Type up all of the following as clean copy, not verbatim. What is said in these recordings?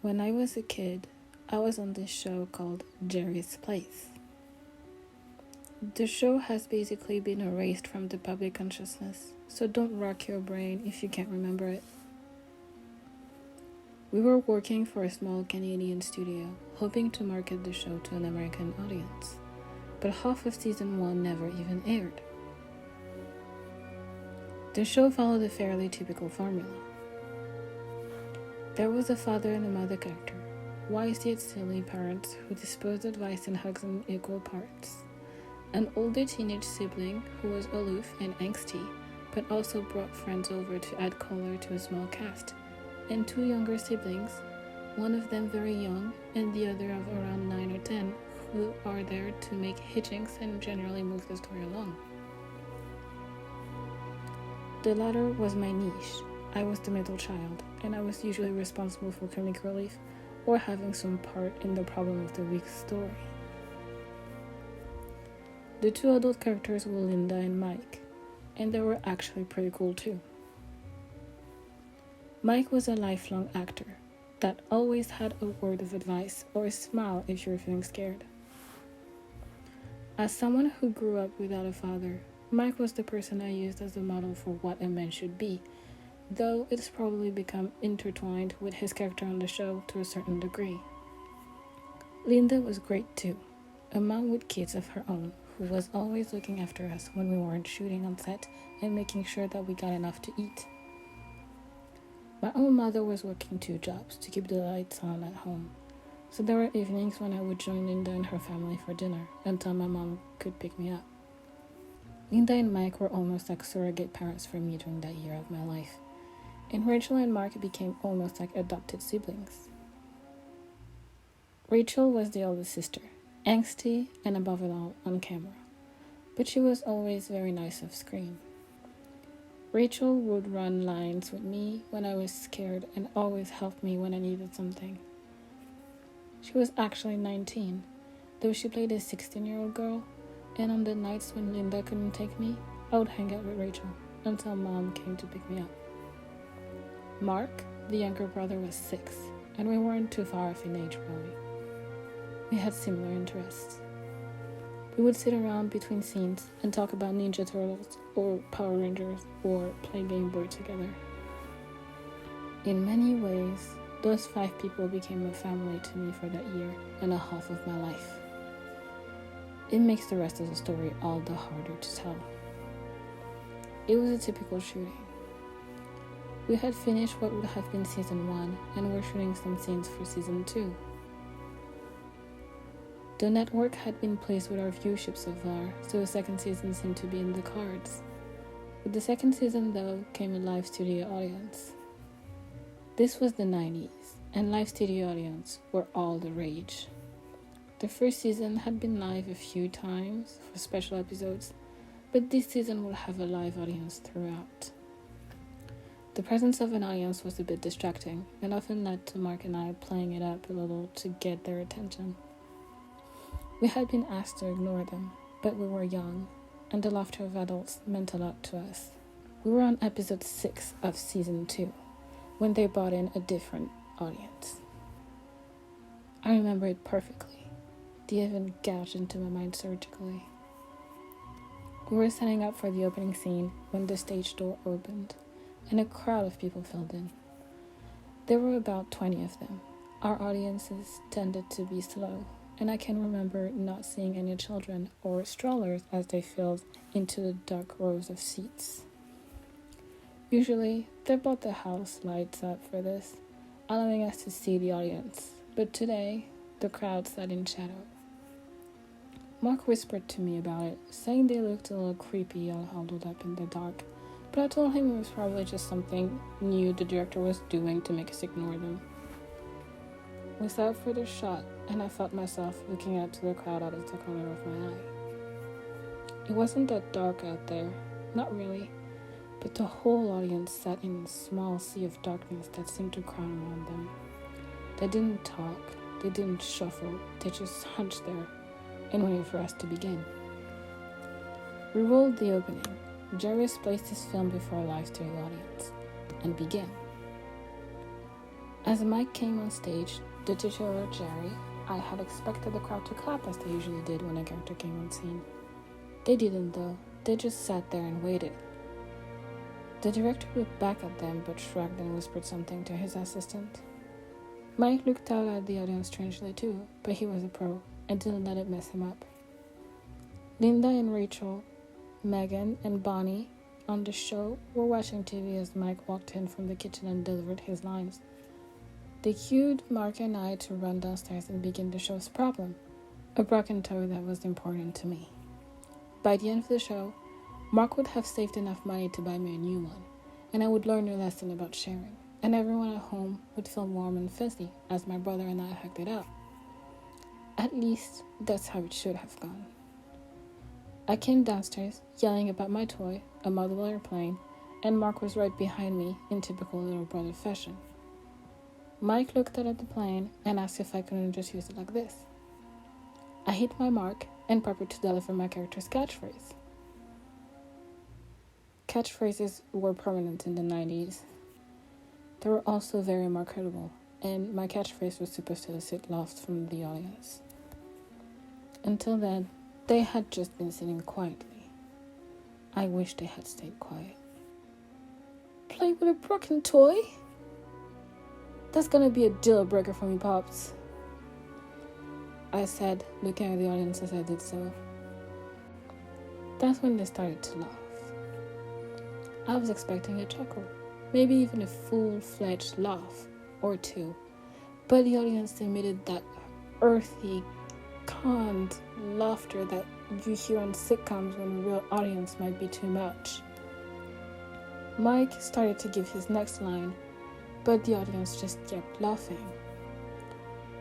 When I was a kid, I was on this show called Jerry's Place. The show has basically been erased from the public consciousness, so don't rack your brain if you can't remember it. We were working for a small Canadian studio, hoping to market the show to an American audience, but half of season 1 never even aired. The show followed a fairly typical formula. There was a father and a mother character, wise yet silly parents who disposed advice and hugs in equal parts, an older teenage sibling who was aloof and angsty, but also brought friends over to add color to a small cast, and 2 younger siblings, one of them very young and the other of around 9 or 10, who are there to make hijinks and generally move the story along. The latter was my niche. I was the middle child, and I was usually responsible for comic relief or having some part in the problem of the week's story. The 2 adult characters were Linda and Mike, and they were actually pretty cool too. Mike was a lifelong actor that always had a word of advice or a smile if you were feeling scared. As someone who grew up without a father, Mike was the person I used as a model for what a man should be, though it's probably become intertwined with his character on the show to a certain degree. Linda was great too, a mom with kids of her own who was always looking after us when we weren't shooting on set and making sure that we got enough to eat. My own mother was working 2 jobs to keep the lights on at home, so there were evenings when I would join Linda and her family for dinner until my mom could pick me up. Linda and Mike were almost like surrogate parents for me during that year of my life, and Rachel and Mark became almost like adopted siblings. Rachel was the oldest sister, angsty and above it all on camera, but she was always very nice off screen. Rachel would run lines with me when I was scared and always helped me when I needed something. She was actually 19, though she played a 16-year-old girl, and on the nights when Linda couldn't take me, I would hang out with Rachel until Mom came to pick me up. Mark, the younger brother, was 6, and we weren't too far off in age really. We had similar interests. We would sit around between scenes and talk about Ninja Turtles or Power Rangers or play Game Boy together. In many ways, those 5 people became a family to me for that year and a half of my life. It makes the rest of the story all the harder to tell. It was a typical shooting. We had finished what would have been season 1 and were shooting some scenes for season 2. The network had been pleased with our viewership so far, so a second season seemed to be in the cards. With the second season, though, came a live studio audience. This was the 90s, and live studio audience were all the rage. The first season had been live a few times for special episodes, but this season will have a live audience throughout. The presence of an audience was a bit distracting, and often led to Mark and I playing it up a little to get their attention. We had been asked to ignore them, but we were young, and the laughter of adults meant a lot to us. We were on episode 6 of season 2, when they brought in a different audience. I remember it perfectly. The event gouged into my mind surgically. We were setting up for the opening scene when the stage door opened, and a crowd of people filled in. There were about 20 of them. Our audiences tended to be slow, and I can remember not seeing any children or strollers as they filled into the dark rows of seats. Usually, they brought the house lights up for this, allowing us to see the audience, but today, the crowd sat in shadow. Mark whispered to me about it, saying they looked a little creepy all huddled up in the dark, but I told him it was probably just something new the director was doing to make us ignore them. Without further shot, and I felt myself looking out to the crowd out of the corner of my eye. It wasn't that dark out there, not really, but the whole audience sat in a small sea of darkness that seemed to crowd around them. They didn't talk, they didn't shuffle, they just hunched there and waited for us to begin. We rolled the opening. Jerry's placed his film before a live studio audience and began. As Mike came on stage, the titular Jerry, I had expected the crowd to clap as they usually did when a character came on scene. They didn't though, they just sat there and waited. The director looked back at them but shrugged and whispered something to his assistant. Mike looked out at the audience strangely too, but he was a pro and didn't let it mess him up. Linda and Rachel, Megan and Bonnie on the show were watching TV as Mike walked in from the kitchen and delivered his lines. They cued Mark and I to run downstairs and begin the show's problem, a broken toy that was important to me. By the end of the show, Mark would have saved enough money to buy me a new one, and I would learn a lesson about sharing, and everyone at home would feel warm and fuzzy as my brother and I hugged it out. At least, that's how it should have gone. I came downstairs, yelling about my toy, a model airplane, and Mark was right behind me in typical little brother fashion. Mike looked at the plane and asked if I couldn't just use it like this. I hit my mark and prepared to deliver my character's catchphrase. Catchphrases were prominent in the 90s. They were also very marketable, and my catchphrase was supposed to elicit laughs from the audience. Until then, they had just been sitting quietly. I wish they had stayed quiet. Play with a broken toy? That's gonna be a deal breaker for me, Pops, I said, looking at the audience as I did so. That's when they started to laugh. I was expecting a chuckle, maybe even a full-fledged laugh or two, but the audience emitted that earthy, conned laughter that you hear on sitcoms when a real audience might be too much. Mike started to give his next line, but the audience just kept laughing.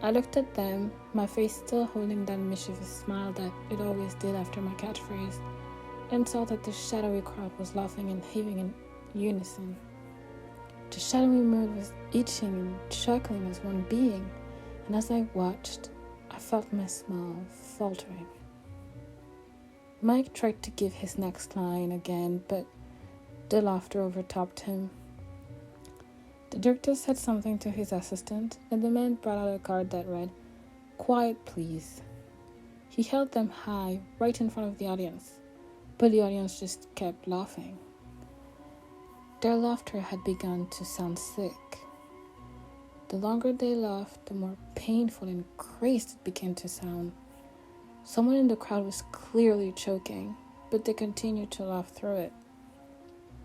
I looked at them, my face still holding that mischievous smile that it always did after my catchphrase, and saw that the shadowy crowd was laughing and heaving in unison. The shadowy mood was itching and chuckling as one being, and as I watched, I felt my smile faltering. Mike tried to give his next line again, but the laughter overtopped him. The director said something to his assistant, and the man brought out a card that read, "Quiet, please." He held them high, right in front of the audience, but the audience just kept laughing. Their laughter had begun to sound sick. The longer they laughed, the more painful and crazed it began to sound. Someone in the crowd was clearly choking, but they continued to laugh through it.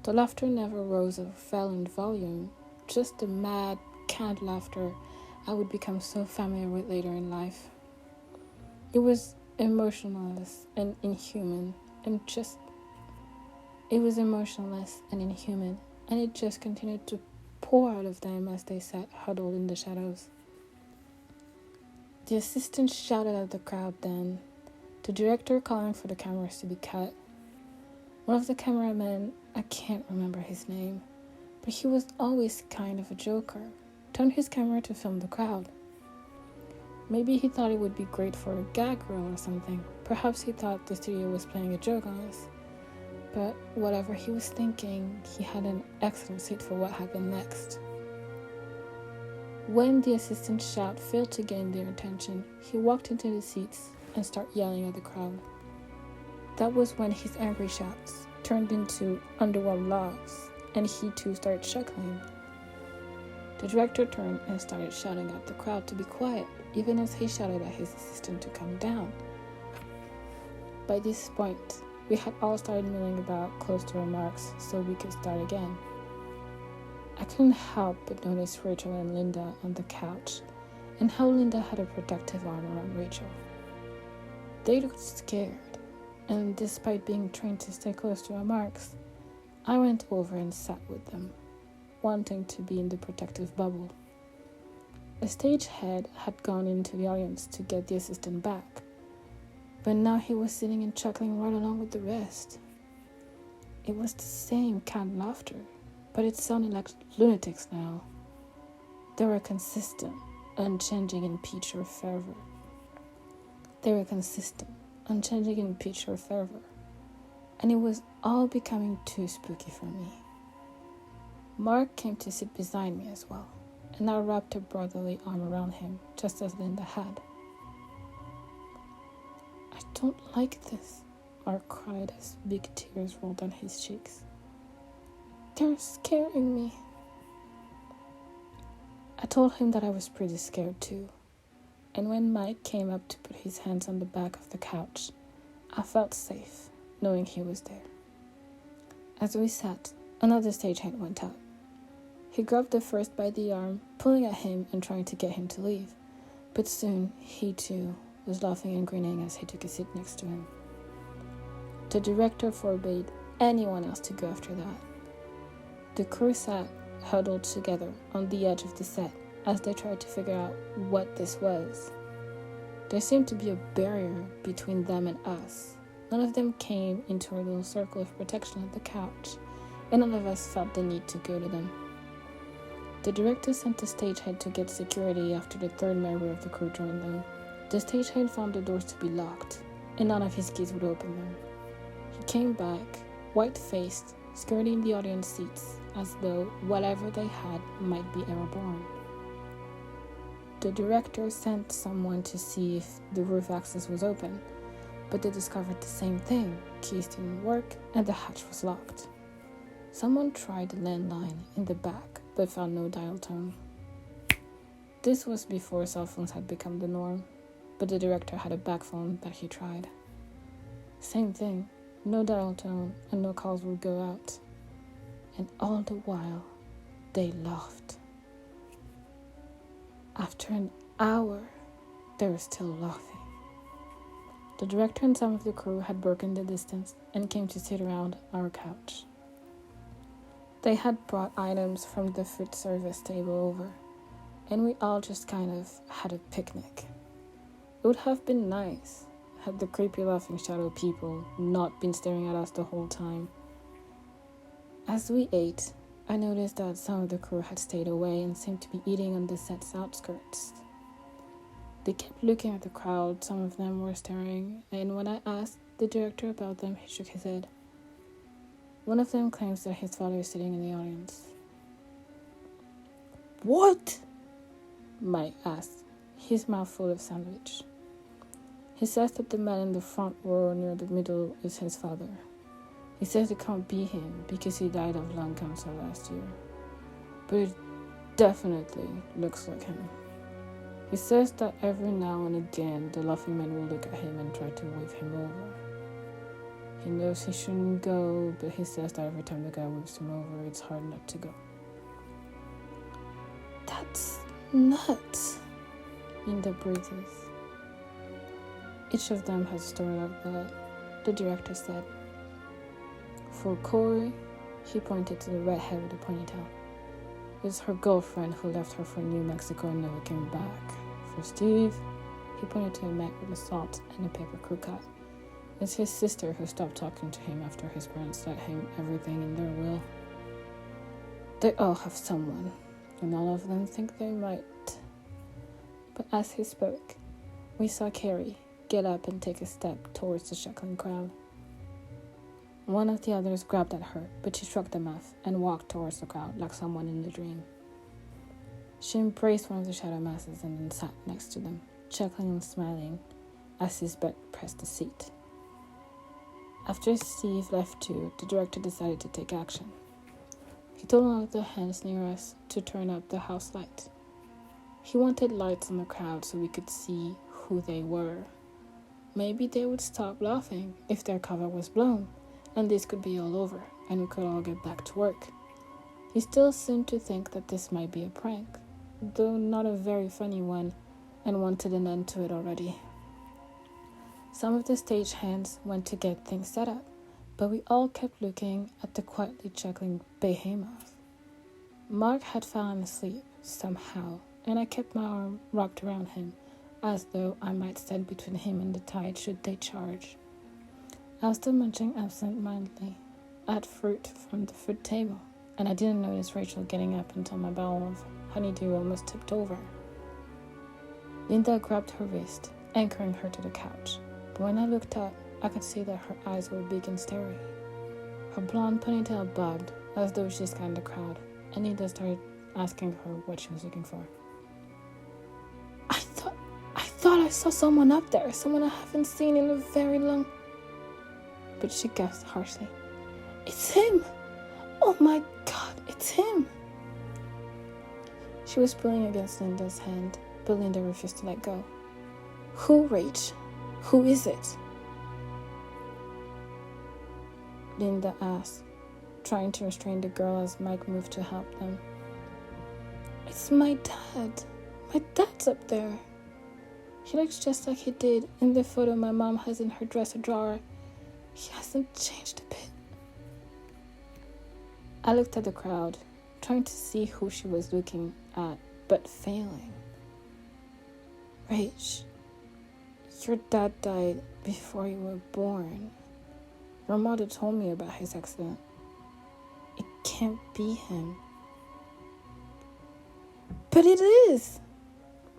The laughter never rose or fell in volume, just the mad, canned laughter I would become so familiar with later in life. It was emotionless and inhuman, and it just continued to pour out of them as they sat huddled in the shadows. The assistant shouted at the crowd then, the director calling for the cameras to be cut. One of the cameramen, I can't remember his name, but he was always kind of a joker, turned his camera to film the crowd. Maybe he thought it would be great for a gag reel or something. Perhaps he thought the studio was playing a joke on us. But whatever he was thinking, he had an excellent seat for what happened next. When the assistant's shout failed to gain their attention, he walked into the seats and started yelling at the crowd. That was when his angry shouts turned into underworld laughs, and he too started chuckling. The director turned and started shouting at the crowd to be quiet, even as he shouted at his assistant to calm down. By this point, we had all started milling about close to our marks so we could start again. I couldn't help but notice Rachel and Linda on the couch, and how Linda had a protective arm around Rachel. They looked scared, and despite being trained to stay close to our marks, I went over and sat with them, wanting to be in the protective bubble. A stagehead had gone into the audience to get the assistant back, but now he was sitting and chuckling right along with the rest. It was the same canned laughter, but it sounded like lunatics now. They were consistent, unchanging in pitch or fervor. And it was all becoming too spooky for me. Mark came to sit beside me as well, and I wrapped a brotherly arm around him, just as Linda had. "I don't like this," Mark cried as big tears rolled down his cheeks. "They're scaring me." I told him that I was pretty scared too, and when Mike came up to put his hands on the back of the couch, I felt safe, knowing he was there. As we sat, another stagehand went up. He grabbed the first by the arm, pulling at him and trying to get him to leave, but soon he too was laughing and grinning as he took a seat next to him. The director forbade anyone else to go after that. The crew sat huddled together on the edge of the set as they tried to figure out what this was. There seemed to be a barrier between them and us. None of them came into our little circle of protection at the couch, and none of us felt the need to go to them. The director sent the stagehand to get security after the third member of the crew joined them. The stagehand found the doors to be locked, and none of his keys would open them. He came back, white-faced, skirting the audience seats, as though whatever they had might be airborne. The director sent someone to see if the roof access was open, but they discovered the same thing. Keys didn't work, and the hatch was locked. Someone tried the landline in the back, but found no dial tone. This was before cell phones had become the norm, but the director had a back phone that he tried. Same thing, no dial tone, and no calls would go out. And all the while, they laughed. After an hour, they were still laughing. The director and some of the crew had broken the distance and came to sit around our couch. They had brought items from the food service table over, and we all just kind of had a picnic. It would have been nice had the creepy laughing shadow people not been staring at us the whole time. As we ate, I noticed that some of the crew had stayed away and seemed to be eating on the set's outskirts. They kept looking at the crowd, some of them were staring, and when I asked the director about them, he shook his head. One of them claims that his father is sitting in the audience. "What?" Mike asked, his mouth full of sandwich. He says that the man in the front row near the middle is his father. He says it can't be him because he died of lung cancer last year, but it definitely looks like him. He says that every now and again the laughing man will look at him and try to wave him over. He knows he shouldn't go, but he says that every time the guy waves him over, it's hard not to go. "That's nuts," Linda breathes. "Each of them has a story like that," the director said. For Corey, he pointed to the redhead with a ponytail. It's her girlfriend who left her for New Mexico and never came back. For Steve, he pointed to a Mac with a salt and a paper crew cut. It's his sister who stopped talking to him after his parents let him everything in their will. They all have someone, and all of them think they might. But as he spoke, we saw Carrie get up and take a step towards the chuckling crowd. One of the others grabbed at her, but she shrugged them off and walked towards the crowd like someone in a dream. She embraced one of the shadow masses and then sat next to them, chuckling and smiling as his butt pressed the seat. After Steve left too, the director decided to take action. He told one of the hands near us to turn up the house light. He wanted lights on the crowd so we could see who they were. Maybe they would stop laughing if their cover was blown, and this could be all over, and we could all get back to work. He still seemed to think that this might be a prank, though not a very funny one, and wanted an end to it already. Some of the stagehands went to get things set up, but we all kept looking at the quietly chuckling behemoth. Mark had fallen asleep somehow, and I kept my arm wrapped around him, as though I might stand between him and the tide should they charge. I was still munching absent-mindedly at fruit from the food table, and I didn't notice Rachel getting up until my bowl of honeydew almost tipped over. Linda grabbed her wrist, anchoring her to the couch, but when I looked up, I could see that her eyes were big and staring. Her blonde ponytail bobbed as though she scanned the crowd, and Linda started asking her what she was looking for. I thought I saw someone up there, someone I haven't seen in a very long... But she gasped harshly. It's him! Oh my God, it's him! She was pulling against Linda's hand, but Linda refused to let go. Who, Rach? Who is it? Linda asked, trying to restrain the girl as Mike moved to help them. It's my dad. My dad's up there. He looks just like he did in the photo my mom has in her dresser drawer. He hasn't changed a bit. I looked at the crowd, trying to see who she was looking at, but failing. Rach, your dad died before you were born. Your mother told me about his accident. It can't be him. But it is!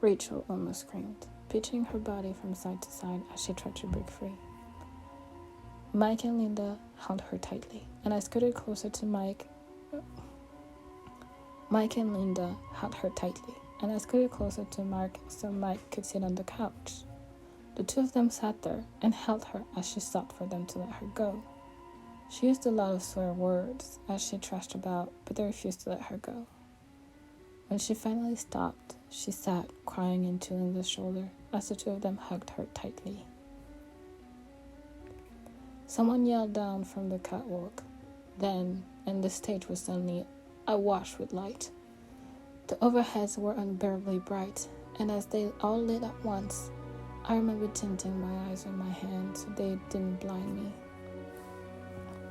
Rachel almost screamed, pitching her body from side to side as she tried to break free. Mike and Linda held her tightly, and I scooted closer to Mike. Mike and Linda held her tightly, and I scooted closer to Mark so Mike could sit on the couch. The two of them sat there and held her as she sought for them to let her go. She used a lot of swear words as she trashed about, but they refused to let her go. When she finally stopped, she sat crying into Linda's shoulder as the two of them hugged her tightly. Someone yelled down from the catwalk, then, and the stage was suddenly awash with light. The overheads were unbearably bright, and as they all lit at once, I remember tinting my eyes with my hand so they didn't blind me.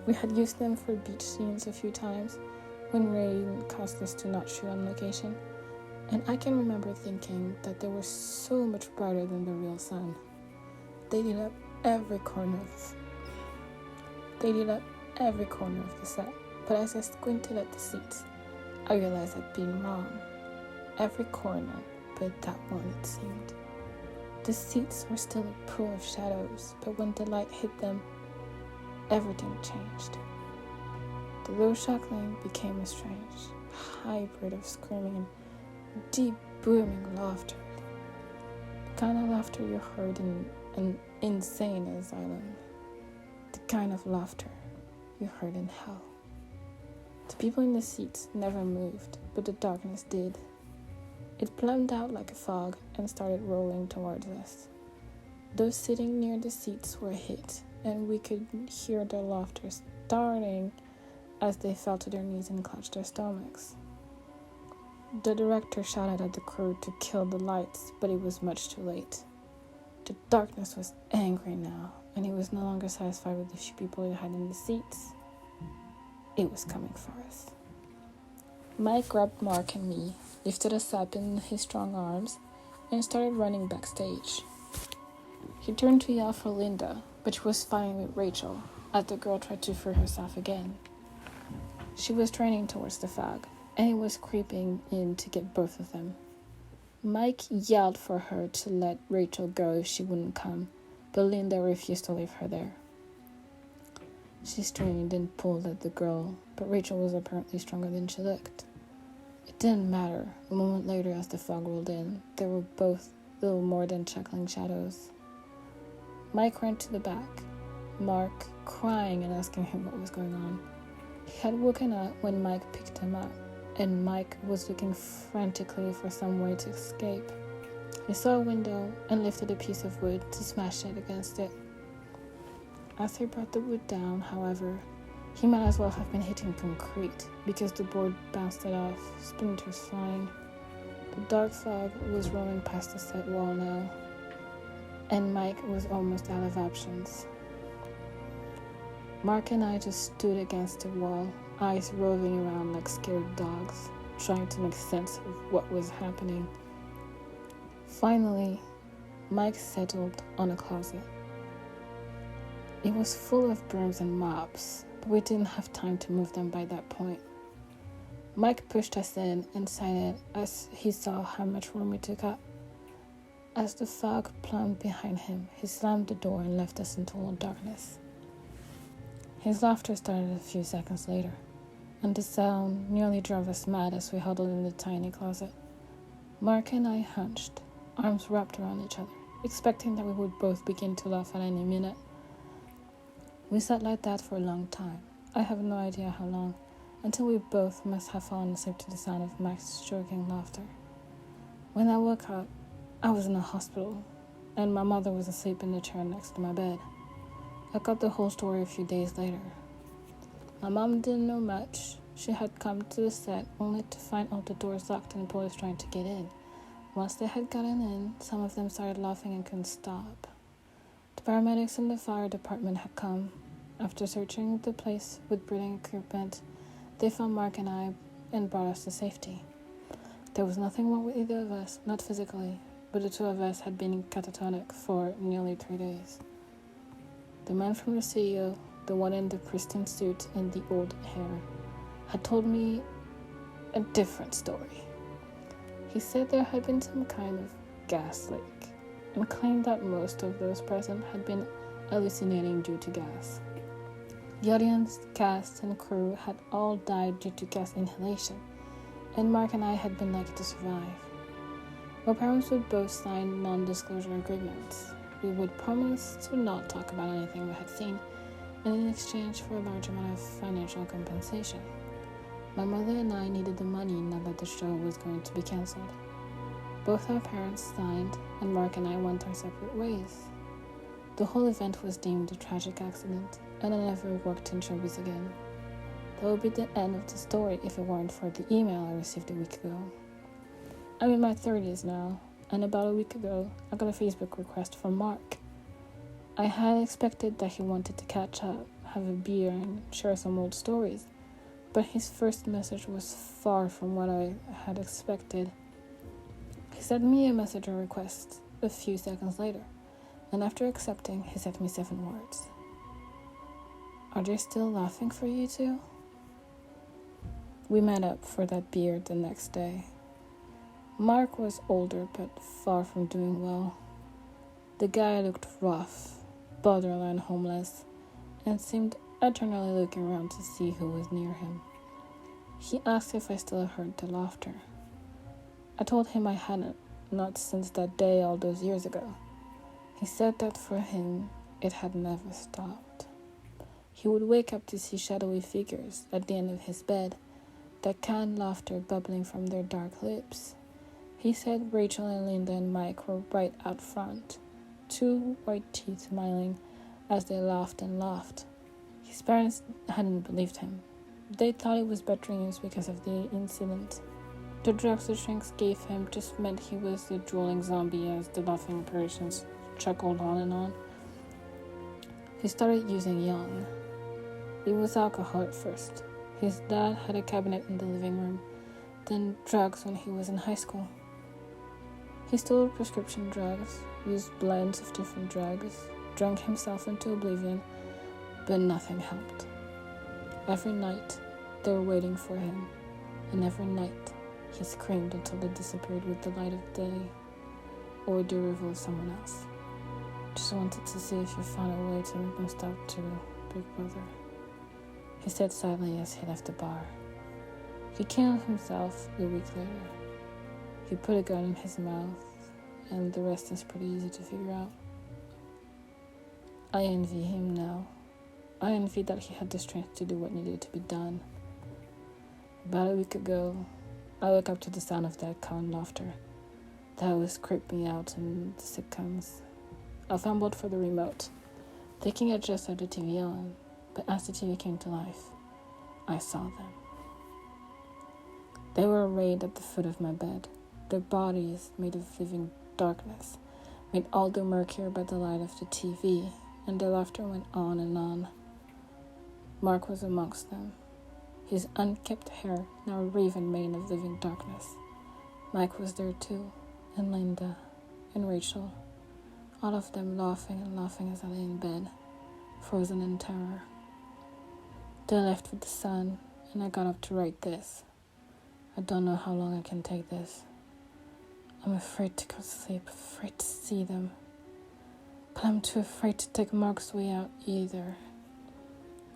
We had used them for beach scenes a few times when rain caused us to not shoot on location, and I can remember thinking that they were so much brighter than the real sun. They lit up every corner of the set, but as I squinted at the seats, I realized I'd been wrong. Every corner, but that one it seemed. The seats were still a pool of shadows, but when the light hit them, everything changed. The low chuckling became a strange hybrid of screaming and deep booming laughter. The kind of laughter you heard in an insane asylum. The kind of laughter you heard in hell. The people in the seats never moved, but the darkness did. It plumbed out like a fog and started rolling towards us. Those sitting near the seats were hit, and we could hear their laughter starting as they fell to their knees and clutched their stomachs. The director shouted at the crew to kill the lights, but it was much too late. The darkness was angry now, and he was no longer satisfied with the few people he had in the seats. It was coming for us. Mike grabbed Mark and me, lifted us up in his strong arms, and started running backstage. He turned to yell for Linda, but she was fighting with Rachel as the girl tried to free herself again. She was turning towards the fog, and he was creeping in to get both of them. Mike yelled for her to let Rachel go if she wouldn't come, but Linda refused to leave her there. She strained and pulled at the girl, but Rachel was apparently stronger than she looked. It didn't matter. A moment later, as the fog rolled in, they were both little more than chuckling shadows. Mike ran to the back, Mark crying and asking him what was going on. He had woken up when Mike picked him up, and Mike was looking frantically for some way to escape. He saw a window and lifted a piece of wood to smash it against it. As he brought the wood down, however, he might as well have been hitting concrete because the board bounced it off, splinters flying. The dark fog was rolling past the set wall now, and Mike was almost out of options. Mark and I just stood against the wall, eyes roving around like scared dogs, trying to make sense of what was happening. Finally, Mike settled on a closet. It was full of brooms and mops, but we didn't have time to move them by that point. Mike pushed us in and sighed as he saw how much room we took up. As the fog plumbed behind him, he slammed the door and left us in total darkness. His laughter started a few seconds later, and the sound nearly drove us mad as we huddled in the tiny closet. Mark and I hunched, arms wrapped around each other, expecting that we would both begin to laugh at any minute. We sat like that for a long time. I have no idea how long, until we both must have fallen asleep to the sound of Max choking laughter. When I woke up, I was in a hospital, and my mother was asleep in the chair next to my bed. I got the whole story a few days later. My mom didn't know much. She had come to the set only to find all the doors locked and police trying to get in. Once they had gotten in, some of them started laughing and couldn't stop. The paramedics and the fire department had come. After searching the place with breathing equipment, they found Mark and I and brought us to safety. There was nothing wrong with either of us, not physically, but the two of us had been catatonic for nearly 3 days. The man from the CEO, the one in the pristine suit and the old hair, had told me a different story. He said there had been some kind of gas leak and claimed that most of those present had been hallucinating due to gas. The audience, cast, and crew had all died due to gas inhalation, and Mark and I had been lucky to survive. Our parents would both sign non-disclosure agreements. We would promise to not talk about anything we had seen, and in exchange for a large amount of financial compensation. My mother and I needed the money now that the show was going to be cancelled. Both our parents signed, and Mark and I went our separate ways. The whole event was deemed a tragic accident, and I never worked in showbiz again. That would be the end of the story if it weren't for the email I received a week ago. I'm in my 30s now, and about a week ago, I got a Facebook request from Mark. I had expected that he wanted to catch up, have a beer, and share some old stories, but his first message was far from what I had expected. He sent me a messenger request a few seconds later, and after accepting, he sent me 7 words. Are they still laughing for you two? We met up for that beer the next day. Mark was older but far from doing well. The guy looked rough, borderline homeless, and seemed eternally looking around to see who was near him. He asked if I still heard the laughter. I told him I hadn't, not since that day all those years ago. He said that for him, it had never stopped. He would wake up to see shadowy figures at the end of his bed, that canned laughter bubbling from their dark lips. He said Rachel and Linda and Mike were right out front, 2 white teeth smiling as they laughed and laughed. His parents hadn't believed him. They thought it was bad dreams because of the incident. The drugs the shrinks gave him just meant he was a drooling zombie as the laughing apparitions chuckled on and on. He started using young. It was alcohol at first. His dad had a cabinet in the living room, then drugs when he was in high school. He stole prescription drugs, used blends of different drugs, drank himself into oblivion, but nothing helped. Every night, they were waiting for him, and every night, he screamed until they disappeared with the light of day or the arrival of someone else. Just wanted to see if you found a way to make them stop too, Big Brother. He said sadly as he left the bar. He killed himself a week later. He put a gun in his mouth, and the rest is pretty easy to figure out. I envy him now. I envy that he had the strength to do what needed to be done. About a week ago, I woke up to the sound of that clown laughter. That always creeped me out in the sitcoms. I fumbled for the remote, thinking I just had the TV on, but as the TV came to life, I saw them. They were arrayed at the foot of my bed, their bodies made of living darkness, made all the murkier by the light of the TV, and their laughter went on and on. Mark was amongst them, his unkempt hair now a raven mane of living darkness. Mike was there too, and Linda, and Rachel, all of them laughing and laughing as I lay in bed, frozen in terror. They left with the sun, and I got up to write this. I don't know how long I can take this. I'm afraid to go to sleep, afraid to see them. But I'm too afraid to take Mark's way out either.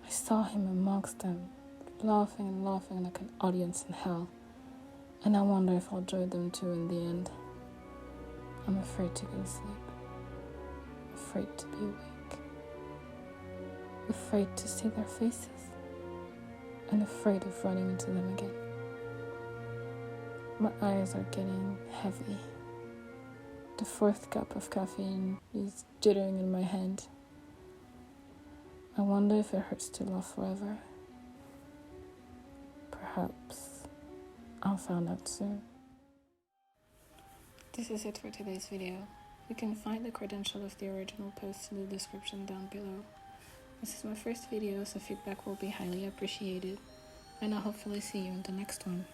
I saw him amongst them, laughing and laughing like an audience in hell, and I wonder if I'll join them too in the end. I'm afraid to go to sleep, afraid to be awake, afraid to see their faces, and afraid of running into them again. My eyes are getting heavy. The 4th cup of caffeine is jittering in my hand. I wonder if it hurts to laugh forever. Perhaps I'll find out soon. This is it for today's video. You can find the credential of the original post in the description down below. This is my first video, so feedback will be highly appreciated, and I'll hopefully see you in the next one.